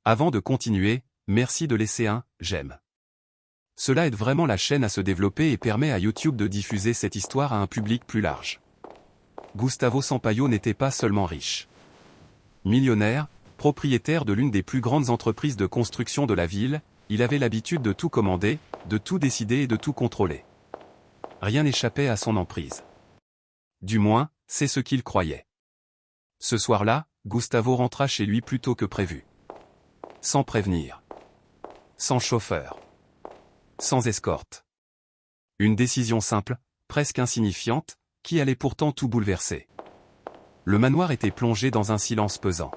Avant de continuer, merci de laisser un « j'aime ». Cela aide vraiment la chaîne à se développer et permet à YouTube de diffuser cette histoire à un public plus large. Gustavo Sampaio n'était pas seulement riche. Millionnaire, propriétaire de l'une des plus grandes entreprises de construction de la ville, il avait l'habitude de tout commander, de tout décider et de tout contrôler. Rien n'échappait à son emprise. Du moins, c'est ce qu'il croyait. Ce soir-là, Gustavo rentra chez lui plus tôt que prévu. Sans prévenir. Sans chauffeur. Sans escorte. Une décision simple, presque insignifiante, qui allait pourtant tout bouleverser. Le manoir était plongé dans un silence pesant.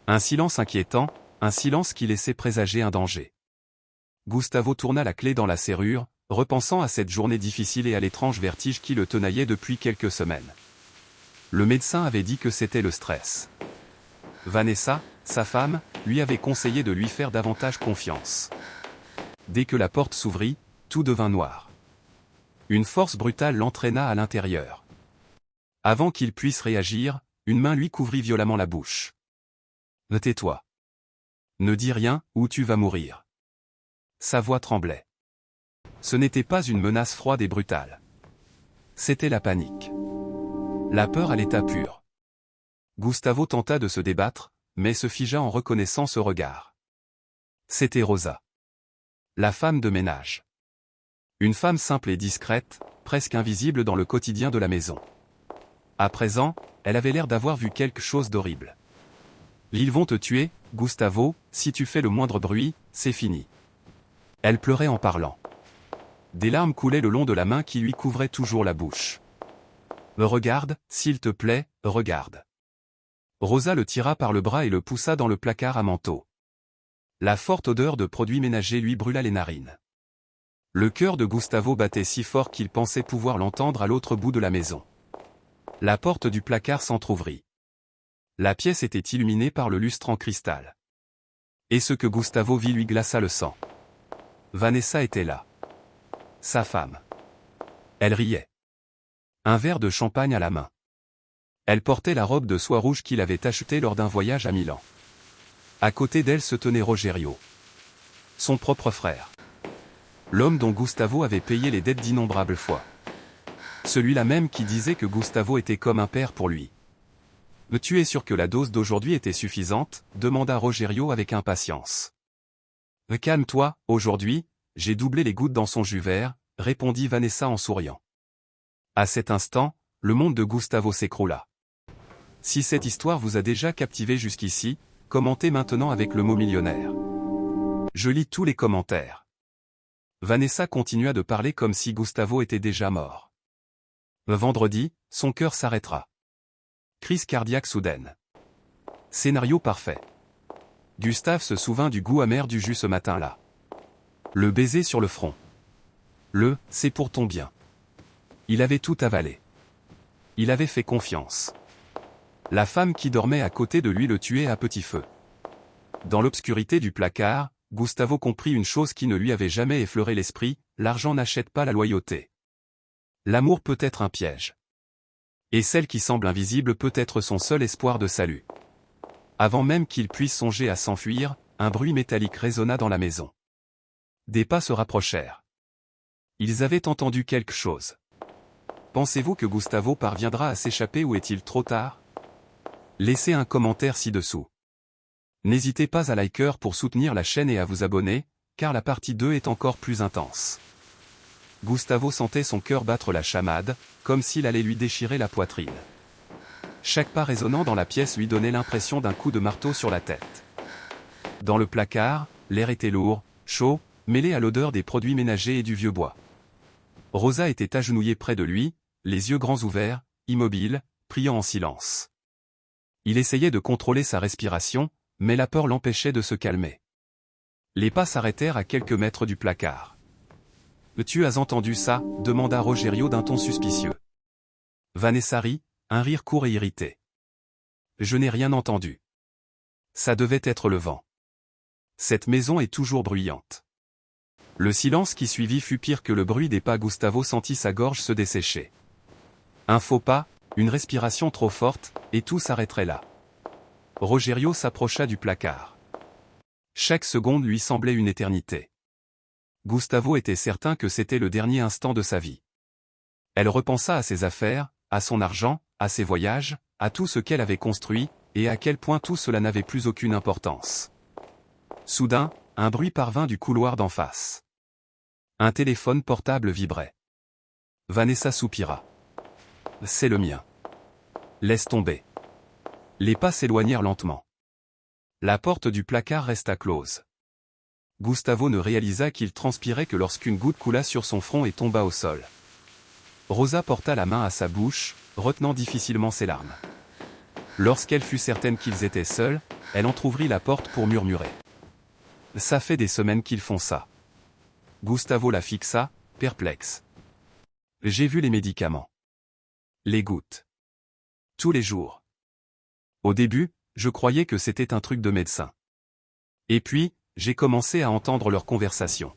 Un silence inquiétant, un silence qui laissait présager un danger. Gustavo tourna la clé dans la serrure, repensant à cette journée difficile et à l'étrange vertige qui le tenaillait depuis quelques semaines. Le médecin avait dit que c'était le stress. Vanessa, sa femme, lui avait conseillé de lui faire davantage confiance. Dès que la porte s'ouvrit, tout devint noir. Une force brutale l'entraîna à l'intérieur. Avant qu'il puisse réagir, une main lui couvrit violemment la bouche. « Tais-toi. Ne dis rien, ou tu vas mourir. » Sa voix tremblait. Ce n'était pas une menace froide et brutale. C'était la panique. La peur à l'état pur. Gustavo tenta de se débattre, mais se figea en reconnaissant ce regard. C'était Rosa. La femme de ménage. Une femme simple et discrète, presque invisible dans le quotidien de la maison. À présent, elle avait l'air d'avoir vu quelque chose d'horrible. « Ils vont te tuer, Gustavo, si tu fais le moindre bruit, c'est fini. » Elle pleurait en parlant. Des larmes coulaient le long de la main qui lui couvrait toujours la bouche. « Regarde, s'il te plaît, regarde. » Rosa le tira par le bras et le poussa dans le placard à manteau. La forte odeur de produits ménagers lui brûla les narines. Le cœur de Gustavo battait si fort qu'il pensait pouvoir l'entendre à l'autre bout de la maison. La porte du placard s'entr'ouvrit. La pièce était illuminée par le lustre en cristal. Et ce que Gustavo vit lui glaça le sang. Vanessa était là. Sa femme. Elle riait. Un verre de champagne à la main. Elle portait la robe de soie rouge qu'il avait achetée lors d'un voyage à Milan. À côté d'elle se tenait Rogerio. Son propre frère. L'homme dont Gustavo avait payé les dettes d'innombrables fois. Celui-là même qui disait que Gustavo était comme un père pour lui. « Tu es sûr que la dose d'aujourd'hui était suffisante ?» demanda Rogerio avec impatience. « Calme-toi, aujourd'hui, j'ai doublé les gouttes dans son jus vert », répondit Vanessa en souriant. À cet instant, le monde de Gustavo s'écroula. Si cette histoire vous a déjà captivé jusqu'ici, commentez maintenant avec le mot millionnaire. Je lis tous les commentaires. Vanessa continua de parler comme si Gustavo était déjà mort. Vendredi, son cœur s'arrêtera. Crise cardiaque soudaine. Scénario parfait. Gustave se souvint du goût amer du jus ce matin-là. Le baiser sur le front. « C'est pour ton bien. » Il avait tout avalé. Il avait fait confiance. La femme qui dormait à côté de lui le tuait à petit feu. Dans l'obscurité du placard, Gustavo comprit une chose qui ne lui avait jamais effleuré l'esprit, l'argent n'achète pas la loyauté. L'amour peut être un piège. Et celle qui semble invisible peut être son seul espoir de salut. Avant même qu'il puisse songer à s'enfuir, un bruit métallique résonna dans la maison. Des pas se rapprochèrent. Ils avaient entendu quelque chose. Pensez-vous que Gustavo parviendra à s'échapper ou est-il trop tard? Laissez un commentaire ci-dessous. N'hésitez pas à liker pour soutenir la chaîne et à vous abonner, car la partie 2 est encore plus intense. Gustavo sentait son cœur battre la chamade, comme s'il allait lui déchirer la poitrine. Chaque pas résonnant dans la pièce lui donnait l'impression d'un coup de marteau sur la tête. Dans le placard, l'air était lourd, chaud, mêlé à l'odeur des produits ménagers et du vieux bois. Rosa était agenouillée près de lui, les yeux grands ouverts, immobile, priant en silence. Il essayait de contrôler sa respiration, mais la peur l'empêchait de se calmer. Les pas s'arrêtèrent à quelques mètres du placard. « Tu as entendu ça ?» demanda Rogerio d'un ton suspicieux. Vanessa rit, un rire court et irrité. « Je n'ai rien entendu. Ça devait être le vent. Cette maison est toujours bruyante. » Le silence qui suivit fut pire que le bruit des pas. Gustavo sentit sa gorge se dessécher. Un faux pas, une respiration trop forte, et tout s'arrêterait là. Rogerio s'approcha du placard. Chaque seconde lui semblait une éternité. Gustavo était certain que c'était le dernier instant de sa vie. Elle repensa à ses affaires, à son argent, à ses voyages, à tout ce qu'elle avait construit, et à quel point tout cela n'avait plus aucune importance. Soudain, un bruit parvint du couloir d'en face. Un téléphone portable vibrait. Vanessa soupira. « C'est le mien. » « Laisse tomber. » Les pas s'éloignèrent lentement. La porte du placard resta close. Gustavo ne réalisa qu'il transpirait que lorsqu'une goutte coula sur son front et tomba au sol. Rosa porta la main à sa bouche, retenant difficilement ses larmes. Lorsqu'elle fut certaine qu'ils étaient seuls, elle entr'ouvrit la porte pour murmurer. « Ça fait des semaines qu'ils font ça. » Gustavo la fixa, perplexe. « J'ai vu les médicaments. Les gouttes. Tous les jours. Au début, je croyais que c'était un truc de médecin. Et puis, j'ai commencé à entendre leur conversation. »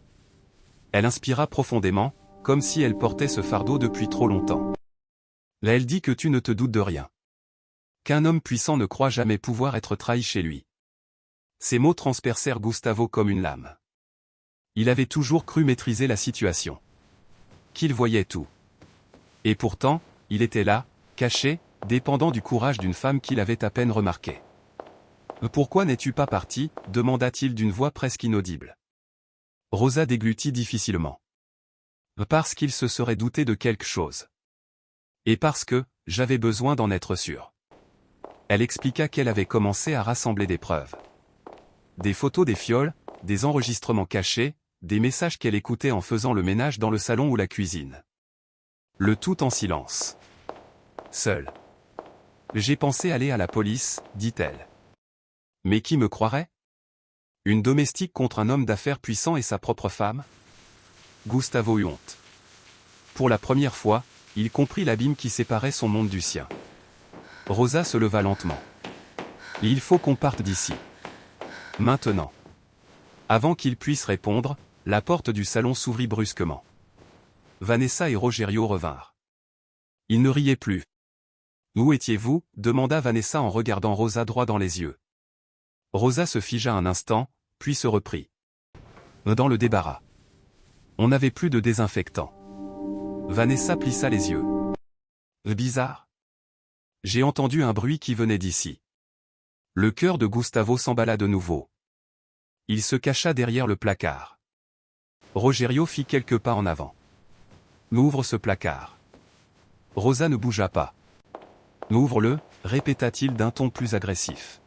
Elle inspira profondément, comme si elle portait ce fardeau depuis trop longtemps. « Là, elle dit que tu ne te doutes de rien. Qu'un homme puissant ne croit jamais pouvoir être trahi chez lui. » Ces mots transpercèrent Gustavo comme une lame. Il avait toujours cru maîtriser la situation. Qu'il voyait tout. Et pourtant, il était là, caché, dépendant du courage d'une femme qu'il avait à peine remarquée. « Pourquoi n'es-tu pas parti ?» demanda-t-il d'une voix presque inaudible. Rosa déglutit difficilement. « Parce qu'il se serait douté de quelque chose. Et parce que, j'avais besoin d'en être sûr. » Elle expliqua qu'elle avait commencé à rassembler des preuves. Des photos des fioles, des enregistrements cachés, des messages qu'elle écoutait en faisant le ménage dans le salon ou la cuisine. Le tout en silence. Seule. « J'ai pensé aller à la police, dit-elle. Mais qui me croirait? Une domestique contre un homme d'affaires puissant et sa propre femme? » Gustavo eut honte. Pour la première fois, il comprit l'abîme qui séparait son monde du sien. Rosa se leva lentement. « Il faut qu'on parte d'ici. Maintenant. » Avant qu'il puisse répondre, la porte du salon s'ouvrit brusquement. Vanessa et Rogerio revinrent. Ils ne riaient plus. « Où étiez-vous » demanda Vanessa en regardant Rosa droit dans les yeux. Rosa se figea un instant, puis se reprit. « Dans le débarras. On n'avait plus de désinfectant. » Vanessa plissa les yeux. « Bizarre. J'ai entendu un bruit qui venait d'ici. » Le cœur de Gustavo s'emballa de nouveau. Il se cacha derrière le placard. Rogerio fit quelques pas en avant. « Ouvre ce placard. » Rosa ne bougea pas. « Ouvre-le » répéta-t-il d'un ton plus agressif.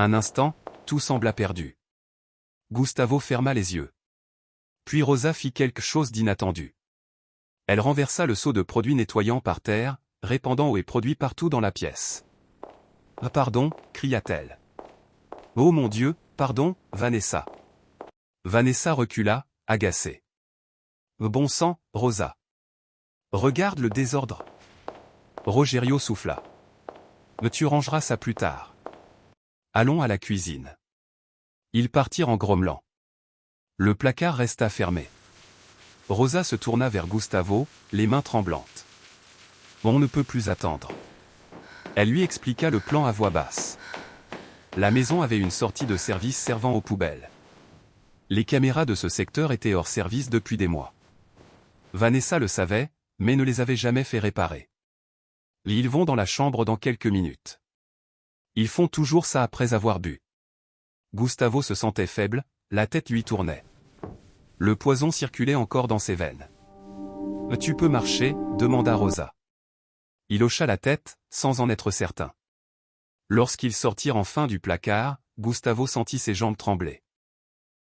Un instant, tout sembla perdu. Gustavo ferma les yeux. Puis Rosa fit quelque chose d'inattendu. Elle renversa le seau de produits nettoyants par terre, répandant eau et produits partout dans la pièce. « Ah pardon » cria-t-elle. « Oh mon Dieu, pardon, Vanessa. » Vanessa recula, agacée. « Bon sang, Rosa. Regarde le désordre. » Rogerio souffla. « Tu rangeras ça plus tard. Allons à la cuisine. » Ils partirent en grommelant. Le placard resta fermé. Rosa se tourna vers Gustavo, les mains tremblantes. « On ne peut plus attendre. » Elle lui expliqua le plan à voix basse. La maison avait une sortie de service servant aux poubelles. Les caméras de ce secteur étaient hors service depuis des mois. Vanessa le savait, mais ne les avait jamais fait réparer. Ils vont dans la chambre dans quelques minutes. Ils font toujours ça après avoir bu. Gustavo se sentait faible, la tête lui tournait. Le poison circulait encore dans ses veines. « Tu peux marcher » demanda Rosa. Il hocha la tête, sans en être certain. Lorsqu'ils sortirent enfin du placard, Gustavo sentit ses jambes trembler.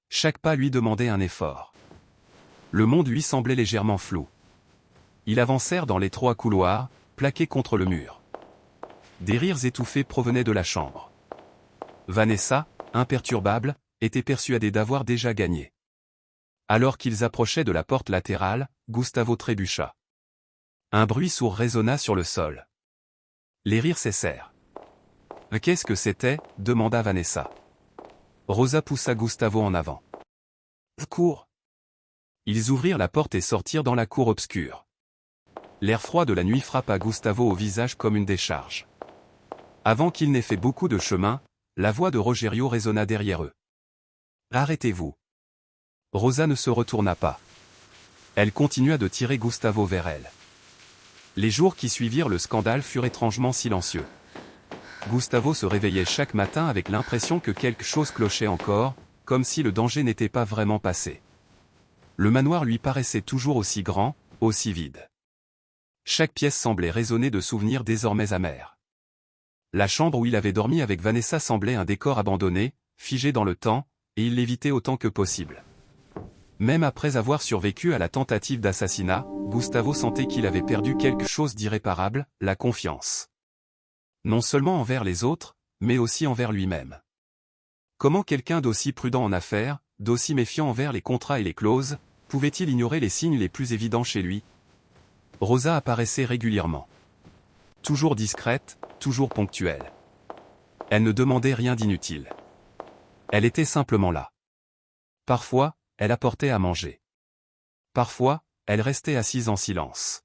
Chaque pas lui demandait un effort. Le monde lui semblait légèrement flou. Ils avancèrent dans l'étroit couloir, plaqués contre le mur. Des rires étouffés provenaient de la chambre. Vanessa, imperturbable, était persuadée d'avoir déjà gagné. Alors qu'ils approchaient de la porte latérale, Gustavo trébucha. Un bruit sourd résonna sur le sol. Les rires cessèrent. « Qu'est-ce que c'était » demanda Vanessa. Rosa poussa Gustavo en avant. « Cours !» Ils ouvrirent la porte et sortirent dans la cour obscure. L'air froid de la nuit frappa Gustavo au visage comme une décharge. Avant qu'il n'ait fait beaucoup de chemin, la voix de Rogerio résonna derrière eux. Arrêtez-vous. Rosa ne se retourna pas. Elle continua de tirer Gustavo vers elle. Les jours qui suivirent le scandale furent étrangement silencieux. Gustavo se réveillait chaque matin avec l'impression que quelque chose clochait encore, comme si le danger n'était pas vraiment passé. Le manoir lui paraissait toujours aussi grand, aussi vide. Chaque pièce semblait résonner de souvenirs désormais amers. La chambre où il avait dormi avec Vanessa semblait un décor abandonné, figé dans le temps, et il l'évitait autant que possible. Même après avoir survécu à la tentative d'assassinat, Gustavo sentait qu'il avait perdu quelque chose d'irréparable, la confiance. Non seulement envers les autres, mais aussi envers lui-même. Comment quelqu'un d'aussi prudent en affaires, d'aussi méfiant envers les contrats et les clauses, pouvait-il ignorer les signes les plus évidents chez lui? Rosa apparaissait régulièrement. Toujours discrète, toujours ponctuelle. Elle ne demandait rien d'inutile. Elle était simplement là. Parfois, elle apportait à manger. Parfois, elle restait assise en silence.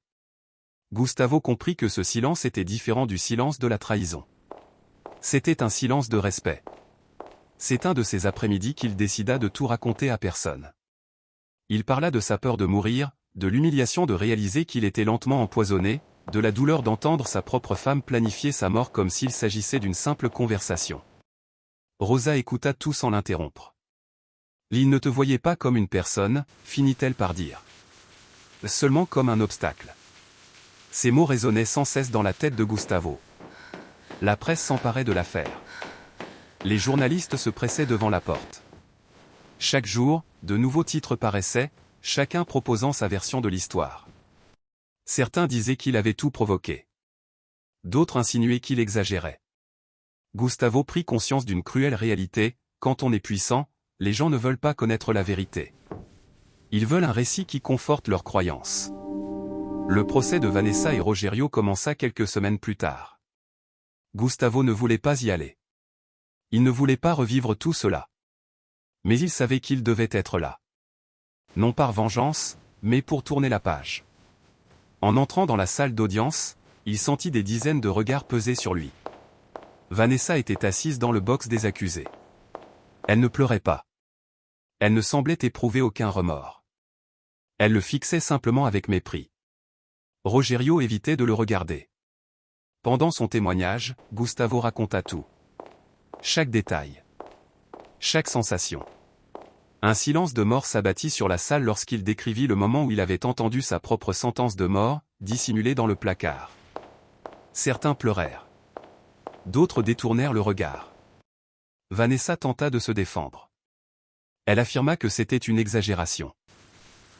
Gustavo comprit que ce silence était différent du silence de la trahison. C'était un silence de respect. C'est un de ces après-midi qu'il décida de tout raconter à personne. Il parla de sa peur de mourir, de l'humiliation de réaliser qu'il était lentement empoisonné, de la douleur d'entendre sa propre femme planifier sa mort comme s'il s'agissait d'une simple conversation. Rosa écouta tout sans l'interrompre. Il ne te voyait pas comme une personne, finit-elle par dire. Seulement comme un obstacle. Ces mots résonnaient sans cesse dans la tête de Gustavo. La presse s'emparait de l'affaire. Les journalistes se pressaient devant la porte. Chaque jour, de nouveaux titres paraissaient, chacun proposant sa version de l'histoire. Certains disaient qu'il avait tout provoqué. D'autres insinuaient qu'il exagérait. Gustavo prit conscience d'une cruelle réalité: quand on est puissant, les gens ne veulent pas connaître la vérité. Ils veulent un récit qui conforte leurs croyances. Le procès de Vanessa et Rogerio commença quelques semaines plus tard. Gustavo ne voulait pas y aller. Il ne voulait pas revivre tout cela. Mais il savait qu'il devait être là. Non par vengeance, mais pour tourner la page. En entrant dans la salle d'audience, il sentit des dizaines de regards peser sur lui. Vanessa était assise dans le box des accusés. Elle ne pleurait pas. Elle ne semblait éprouver aucun remords. Elle le fixait simplement avec mépris. Rogerio évitait de le regarder. Pendant son témoignage, Gustavo raconta tout. Chaque détail. Chaque sensation. Un silence de mort s'abattit sur la salle lorsqu'il décrivit le moment où il avait entendu sa propre sentence de mort, dissimulée dans le placard. Certains pleurèrent. D'autres détournèrent le regard. Vanessa tenta de se défendre. Elle affirma que c'était une exagération.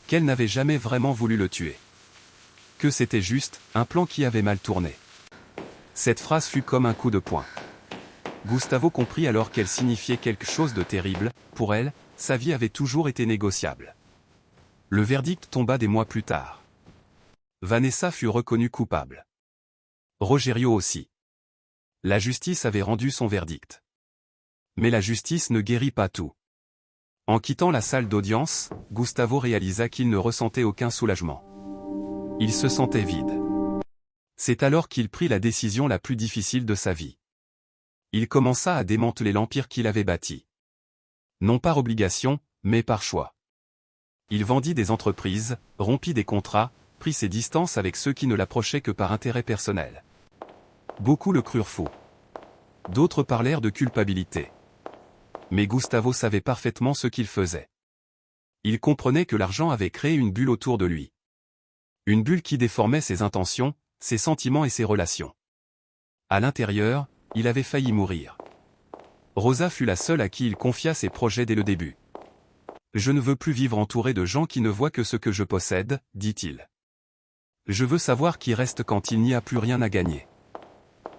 Qu'elle n'avait jamais vraiment voulu le tuer. Que c'était juste un plan qui avait mal tourné. Cette phrase fut comme un coup de poing. Gustavo comprit alors qu'elle signifiait quelque chose de terrible. Pour elle, sa vie avait toujours été négociable. Le verdict tomba des mois plus tard. Vanessa fut reconnue coupable. Rogerio aussi. La justice avait rendu son verdict. Mais la justice ne guérit pas tout. En quittant la salle d'audience, Gustavo réalisa qu'il ne ressentait aucun soulagement. Il se sentait vide. C'est alors qu'il prit la décision la plus difficile de sa vie. Il commença à démanteler l'empire qu'il avait bâti. Non par obligation, mais par choix. Il vendit des entreprises, rompit des contrats, prit ses distances avec ceux qui ne l'approchaient que par intérêt personnel. Beaucoup le crurent fou. D'autres parlèrent de culpabilité. Mais Gustavo savait parfaitement ce qu'il faisait. Il comprenait que l'argent avait créé une bulle autour de lui. Une bulle qui déformait ses intentions, ses sentiments et ses relations. À l'intérieur, il avait failli mourir. Rosa fut la seule à qui il confia ses projets dès le début. « Je ne veux plus vivre entouré de gens qui ne voient que ce que je possède, dit-il. Je veux savoir qui reste quand il n'y a plus rien à gagner. »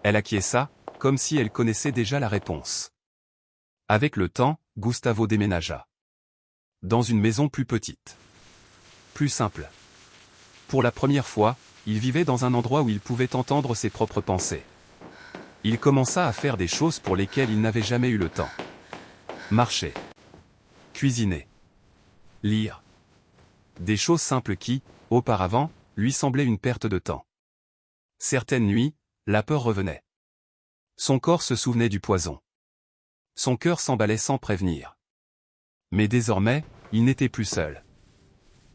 Elle acquiesça, comme si elle connaissait déjà la réponse. Avec le temps, Gustavo déménagea. Dans une maison plus petite. Plus simple. Pour la première fois, il vivait dans un endroit où il pouvait entendre ses propres pensées. Il commença à faire des choses pour lesquelles il n'avait jamais eu le temps. Marcher. Cuisiner. Lire. Des choses simples qui, auparavant, lui semblaient une perte de temps. Certaines nuits, la peur revenait. Son corps se souvenait du poison. Son cœur s'emballait sans prévenir. Mais désormais, il n'était plus seul.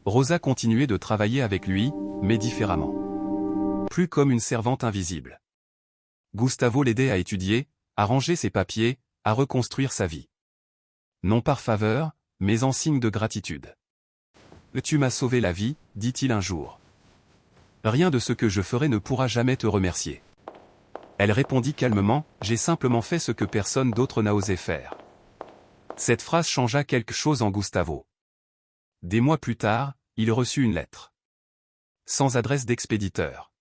Rosa continuait de travailler avec lui, mais différemment. Plus comme une servante invisible. Gustavo l'aidait à étudier, à ranger ses papiers, à reconstruire sa vie. Non par faveur, mais en signe de gratitude. « Tu m'as sauvé la vie », dit-il un jour. « Rien de ce que je ferai ne pourra jamais te remercier. » Elle répondit calmement, « J'ai simplement fait ce que personne d'autre n'a osé faire. » Cette phrase changea quelque chose en Gustavo. Des mois plus tard, il reçut une lettre. Sans adresse d'expéditeur.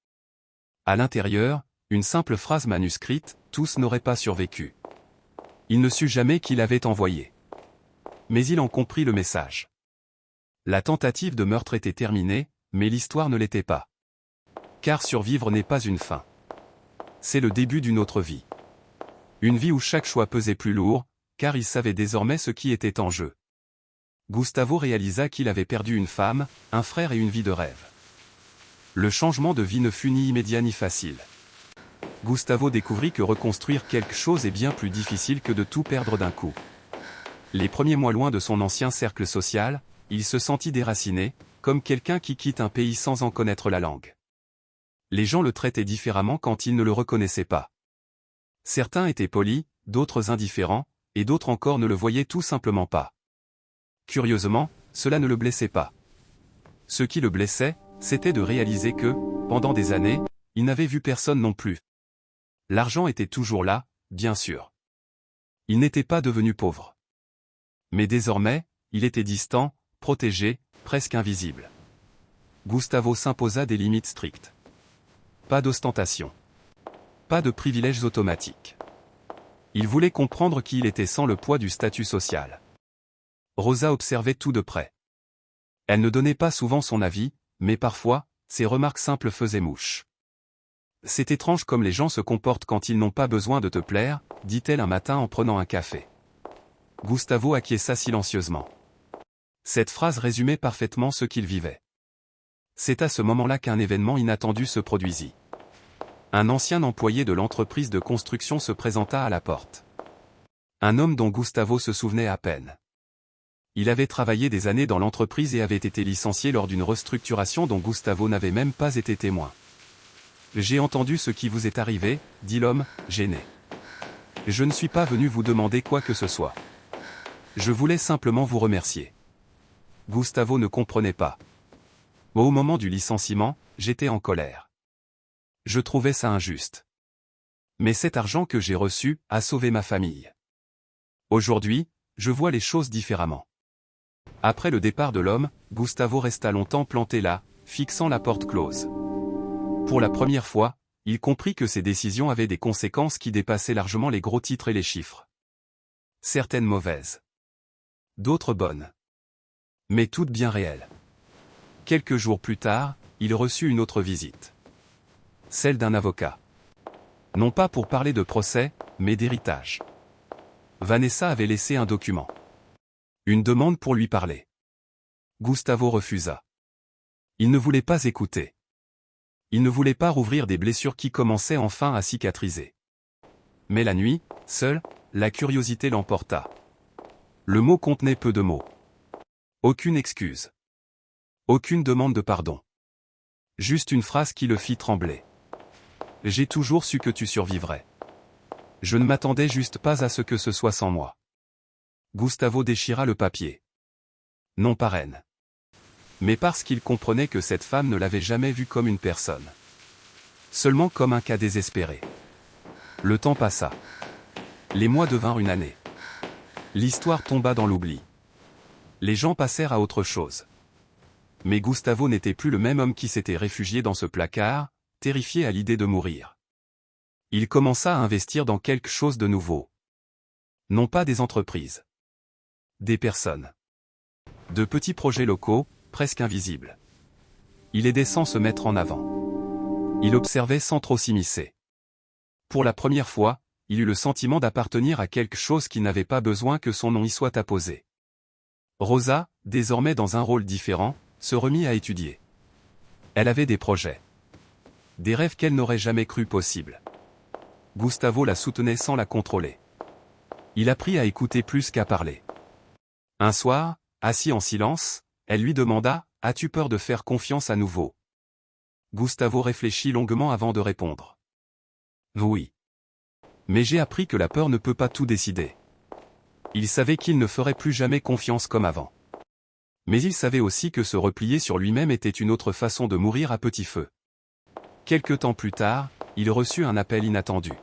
À l'intérieur, une simple phrase manuscrite, « Tous n'auraient pas survécu. » Il ne sut jamais qui l'avait envoyé. Mais il en comprit le message. La tentative de meurtre était terminée, mais l'histoire ne l'était pas. Car survivre n'est pas une fin. C'est le début d'une autre vie. Une vie où chaque choix pesait plus lourd, car il savait désormais ce qui était en jeu. Gustavo réalisa qu'il avait perdu une femme, un frère et une vie de rêve. Le changement de vie ne fut ni immédiat ni facile. Gustavo découvrit que reconstruire quelque chose est bien plus difficile que de tout perdre d'un coup. Les premiers mois loin de son ancien cercle social, il se sentit déraciné, comme quelqu'un qui quitte un pays sans en connaître la langue. Les gens le traitaient différemment quand ils ne le reconnaissaient pas. Certains étaient polis, d'autres indifférents, et d'autres encore ne le voyaient tout simplement pas. Curieusement, cela ne le blessait pas. Ce qui le blessait, c'était de réaliser que, pendant des années, il n'avait vu personne non plus. L'argent était toujours là, bien sûr. Il n'était pas devenu pauvre. Mais désormais, il était distant, protégé, presque invisible. Gustavo s'imposa des limites strictes. Pas d'ostentation. Pas de privilèges automatiques. Il voulait comprendre qui il était sans le poids du statut social. Rosa observait tout de près. Elle ne donnait pas souvent son avis, mais parfois, ses remarques simples faisaient mouche. « C'est étrange comme les gens se comportent quand ils n'ont pas besoin de te plaire », dit-elle un matin en prenant un café. Gustavo acquiesça silencieusement. Cette phrase résumait parfaitement ce qu'il vivait. C'est à ce moment-là qu'un événement inattendu se produisit. Un ancien employé de l'entreprise de construction se présenta à la porte. Un homme dont Gustavo se souvenait à peine. Il avait travaillé des années dans l'entreprise et avait été licencié lors d'une restructuration dont Gustavo n'avait même pas été témoin. « J'ai entendu ce qui vous est arrivé », dit l'homme, gêné. « Je ne suis pas venu vous demander quoi que ce soit. Je voulais simplement vous remercier. » Gustavo ne comprenait pas. Au moment du licenciement, j'étais en colère. Je trouvais ça injuste. Mais cet argent que j'ai reçu a sauvé ma famille. Aujourd'hui, je vois les choses différemment. Après le départ de l'homme, Gustavo resta longtemps planté là, fixant la porte close. Pour la première fois, il comprit que ses décisions avaient des conséquences qui dépassaient largement les gros titres et les chiffres. Certaines mauvaises. D'autres bonnes. Mais toutes bien réelles. Quelques jours plus tard, il reçut une autre visite. Celle d'un avocat. Non pas pour parler de procès, mais d'héritage. Vanessa avait laissé un document. Une demande pour lui parler. Gustavo refusa. Il ne voulait pas écouter. Il ne voulait pas rouvrir des blessures qui commençaient enfin à cicatriser. Mais la nuit, seule, la curiosité l'emporta. Le mot contenait peu de mots. Aucune excuse. Aucune demande de pardon. Juste une phrase qui le fit trembler. « J'ai toujours su que tu survivrais. Je ne m'attendais juste pas à ce que ce soit sans moi. » Gustavo déchira le papier. Non pas reine. Mais parce qu'il comprenait que cette femme ne l'avait jamais vu comme une personne. Seulement comme un cas désespéré. Le temps passa. Les mois devinrent une année. L'histoire tomba dans l'oubli. Les gens passèrent à autre chose. Mais Gustavo n'était plus le même homme qui s'était réfugié dans ce placard, terrifié à l'idée de mourir. Il commença à investir dans quelque chose de nouveau. Non pas des entreprises. Des personnes. De petits projets locaux, presque invisibles. Il aidait sans se mettre en avant. Il observait sans trop s'immiscer. Pour la première fois, il eut le sentiment d'appartenir à quelque chose qui n'avait pas besoin que son nom y soit apposé. Rosa, désormais dans un rôle différent, se remit à étudier. Elle avait des projets. Des rêves qu'elle n'aurait jamais cru possibles. Gustavo la soutenait sans la contrôler. Il apprit à écouter plus qu'à parler. Un soir, assis en silence, elle lui demanda « As-tu peur de faire confiance à nouveau ?» Gustavo réfléchit longuement avant de répondre. « Oui. Mais j'ai appris que la peur ne peut pas tout décider. » Il savait qu'il ne ferait plus jamais confiance comme avant. Mais il savait aussi que se replier sur lui-même était une autre façon de mourir à petit feu. Quelque temps plus tard, il reçut un appel inattendu.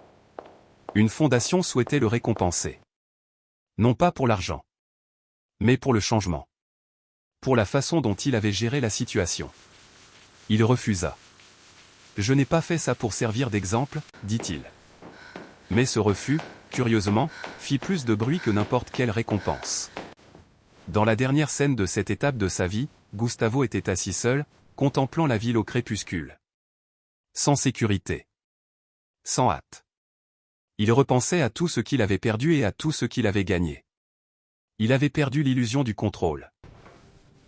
Une fondation souhaitait le récompenser. Non pas pour l'argent, mais pour le changement. Pour la façon dont il avait géré la situation. Il refusa. « Je n'ai pas fait ça pour servir d'exemple, dit-il. » Mais ce refus, curieusement, fit plus de bruit que n'importe quelle récompense. Dans la dernière scène de cette étape de sa vie, Gustavo était assis seul, contemplant la ville au crépuscule. Sans sécurité. Sans hâte. Il repensait à tout ce qu'il avait perdu et à tout ce qu'il avait gagné. Il avait perdu l'illusion du contrôle.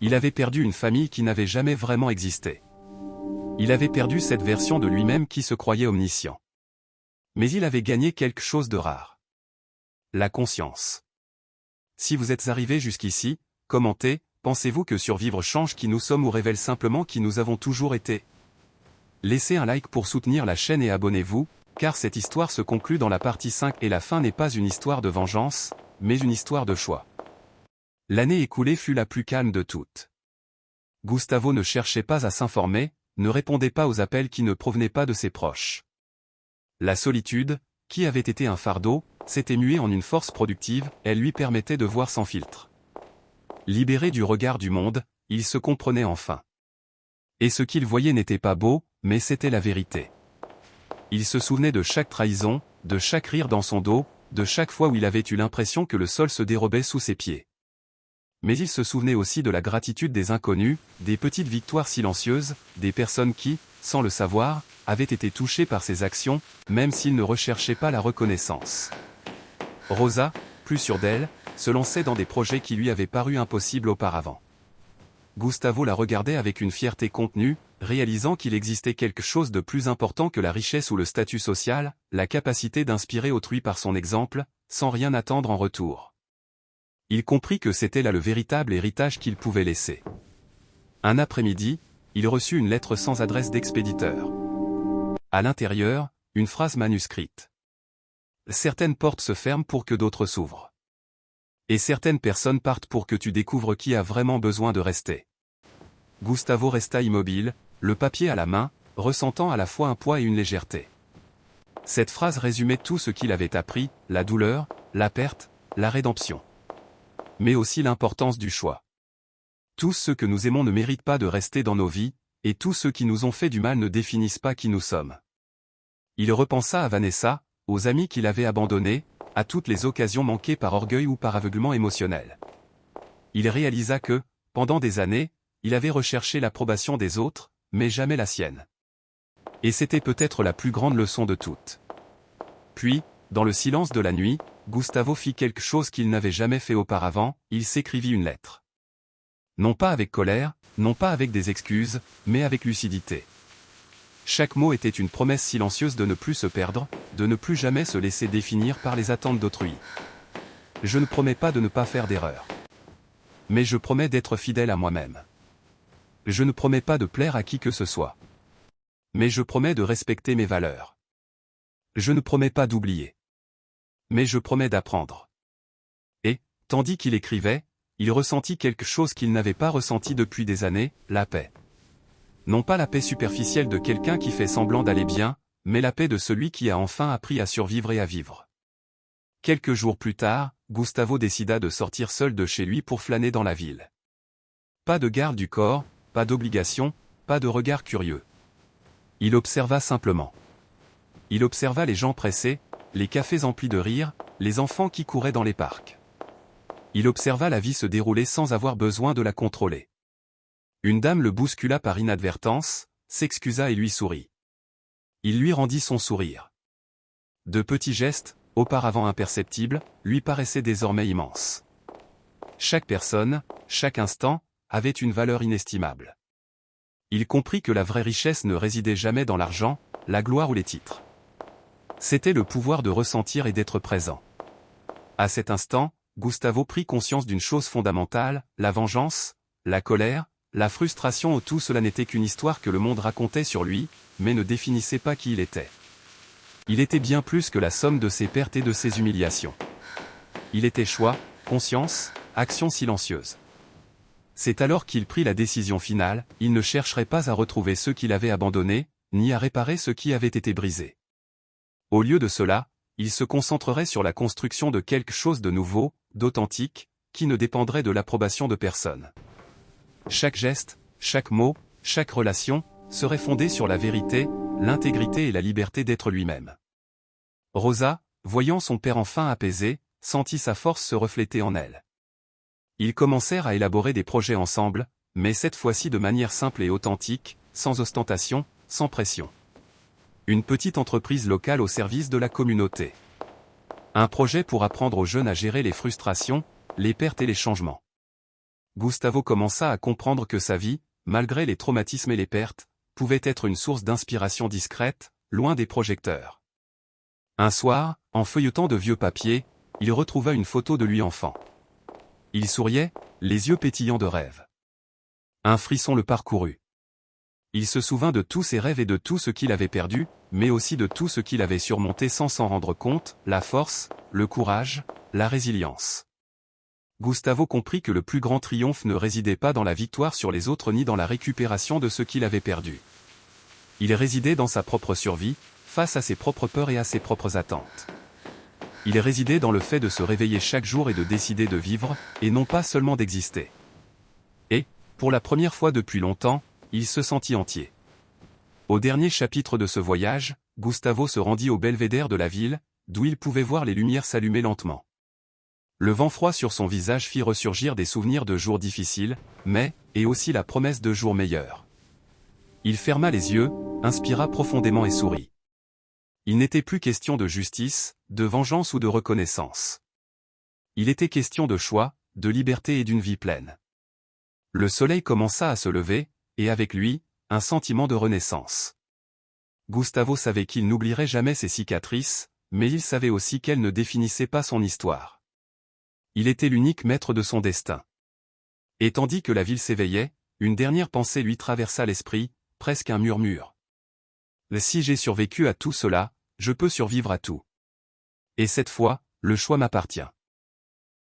Il avait perdu une famille qui n'avait jamais vraiment existé. Il avait perdu cette version de lui-même qui se croyait omniscient. Mais il avait gagné quelque chose de rare. La conscience. Si vous êtes arrivé jusqu'ici, commentez, pensez-vous que survivre change qui nous sommes ou révèle simplement qui nous avons toujours été? Laissez un like pour soutenir la chaîne et abonnez-vous, car cette histoire se conclut dans la partie 5 et la fin n'est pas une histoire de vengeance, mais une histoire de choix. L'année écoulée fut la plus calme de toutes. Gustavo ne cherchait pas à s'informer, ne répondait pas aux appels qui ne provenaient pas de ses proches. La solitude, qui avait été un fardeau, s'était muée en une force productive, elle lui permettait de voir sans filtre. Libéré du regard du monde, il se comprenait enfin. Et ce qu'il voyait n'était pas beau, mais c'était la vérité. Il se souvenait de chaque trahison, de chaque rire dans son dos, de chaque fois où il avait eu l'impression que le sol se dérobait sous ses pieds. Mais il se souvenait aussi de la gratitude des inconnus, des petites victoires silencieuses, des personnes qui, sans le savoir, avaient été touchées par ses actions, même s'il ne recherchait pas la reconnaissance. Rosa, plus sûre d'elle, se lançait dans des projets qui lui avaient paru impossibles auparavant. Gustavo la regardait avec une fierté contenue, réalisant qu'il existait quelque chose de plus important que la richesse ou le statut social, la capacité d'inspirer autrui par son exemple, sans rien attendre en retour. Il comprit que c'était là le véritable héritage qu'il pouvait laisser. Un après-midi, il reçut une lettre sans adresse d'expéditeur. À l'intérieur, une phrase manuscrite. Certaines portes se ferment pour que d'autres s'ouvrent. Et certaines personnes partent pour que tu découvres qui a vraiment besoin de rester. Gustavo resta immobile, le papier à la main, ressentant à la fois un poids et une légèreté. Cette phrase résumait tout ce qu'il avait appris, la douleur, la perte, la rédemption. Mais aussi l'importance du choix. Tous ceux que nous aimons ne méritent pas de rester dans nos vies, et tous ceux qui nous ont fait du mal ne définissent pas qui nous sommes. Il repensa à Vanessa, aux amis qu'il avait abandonnés, à toutes les occasions manquées par orgueil ou par aveuglement émotionnel. Il réalisa que, pendant des années, il avait recherché l'approbation des autres, mais jamais la sienne. Et c'était peut-être la plus grande leçon de toutes. Puis, dans le silence de la nuit, Gustavo fit quelque chose qu'il n'avait jamais fait auparavant, il s'écrivit une lettre. Non pas avec colère, non pas avec des excuses, mais avec lucidité. Chaque mot était une promesse silencieuse de ne plus se perdre, de ne plus jamais se laisser définir par les attentes d'autrui. Je ne promets pas de ne pas faire d'erreur. Mais je promets d'être fidèle à moi-même. Je ne promets pas de plaire à qui que ce soit. Mais je promets de respecter mes valeurs. Je ne promets pas d'oublier. Mais je promets d'apprendre. Et, tandis qu'il écrivait, il ressentit quelque chose qu'il n'avait pas ressenti depuis des années, la paix. Non pas la paix superficielle de quelqu'un qui fait semblant d'aller bien, mais la paix de celui qui a enfin appris à survivre et à vivre. Quelques jours plus tard, Gustavo décida de sortir seul de chez lui pour flâner dans la ville. Pas de garde du corps, pas d'obligation, pas de regard curieux. Il observa simplement. Il observa les gens pressés, les cafés emplis de rire, les enfants qui couraient dans les parcs. Il observa la vie se dérouler sans avoir besoin de la contrôler. Une dame le bouscula par inadvertance, s'excusa et lui sourit. Il lui rendit son sourire. De petits gestes, auparavant imperceptibles, lui paraissaient désormais immenses. Chaque personne, chaque instant, avait une valeur inestimable. Il comprit que la vraie richesse ne résidait jamais dans l'argent, la gloire ou les titres. C'était le pouvoir de ressentir et d'être présent. À cet instant, Gustavo prit conscience d'une chose fondamentale, la vengeance, la colère, la frustration, tout cela n'était qu'une histoire que le monde racontait sur lui, mais ne définissait pas qui il était. Il était bien plus que la somme de ses pertes et de ses humiliations. Il était choix, conscience, action silencieuse. C'est alors qu'il prit la décision finale, il ne chercherait pas à retrouver ceux qu'il avait abandonnés, ni à réparer ce qui avait été brisé. Au lieu de cela, il se concentrerait sur la construction de quelque chose de nouveau, d'authentique, qui ne dépendrait de l'approbation de personne. Chaque geste, chaque mot, chaque relation, serait fondé sur la vérité, l'intégrité et la liberté d'être lui-même. Rosa, voyant son père enfin apaisé, sentit sa force se refléter en elle. Ils commencèrent à élaborer des projets ensemble, mais cette fois-ci de manière simple et authentique, sans ostentation, sans pression. Une petite entreprise locale au service de la communauté. Un projet pour apprendre aux jeunes à gérer les frustrations, les pertes et les changements. Gustavo commença à comprendre que sa vie, malgré les traumatismes et les pertes, pouvait être une source d'inspiration discrète, loin des projecteurs. Un soir, en feuilletant de vieux papiers, il retrouva une photo de lui enfant. Il souriait, les yeux pétillants de rêve. Un frisson le parcourut. Il se souvint de tous ses rêves et de tout ce qu'il avait perdu, mais aussi de tout ce qu'il avait surmonté sans s'en rendre compte, la force, le courage, la résilience. Gustavo comprit que le plus grand triomphe ne résidait pas dans la victoire sur les autres ni dans la récupération de ce qu'il avait perdu. Il résidait dans sa propre survie, face à ses propres peurs et à ses propres attentes. Il résidait dans le fait de se réveiller chaque jour et de décider de vivre, et non pas seulement d'exister. Et, pour la première fois depuis longtemps, il se sentit entier. Au dernier chapitre de ce voyage, Gustavo se rendit au belvédère de la ville, d'où il pouvait voir les lumières s'allumer lentement. Le vent froid sur son visage fit ressurgir des souvenirs de jours difficiles, et aussi la promesse de jours meilleurs. Il ferma les yeux, inspira profondément et sourit. Il n'était plus question de justice, de vengeance ou de reconnaissance. Il était question de choix, de liberté et d'une vie pleine. Le soleil commença à se lever, et avec lui, un sentiment de renaissance. Gustavo savait qu'il n'oublierait jamais ses cicatrices, mais il savait aussi qu'elles ne définissaient pas son histoire. Il était l'unique maître de son destin. Et tandis que la ville s'éveillait, une dernière pensée lui traversa l'esprit, presque un murmure. Si j'ai survécu à tout cela, je peux survivre à tout. Et cette fois, le choix m'appartient.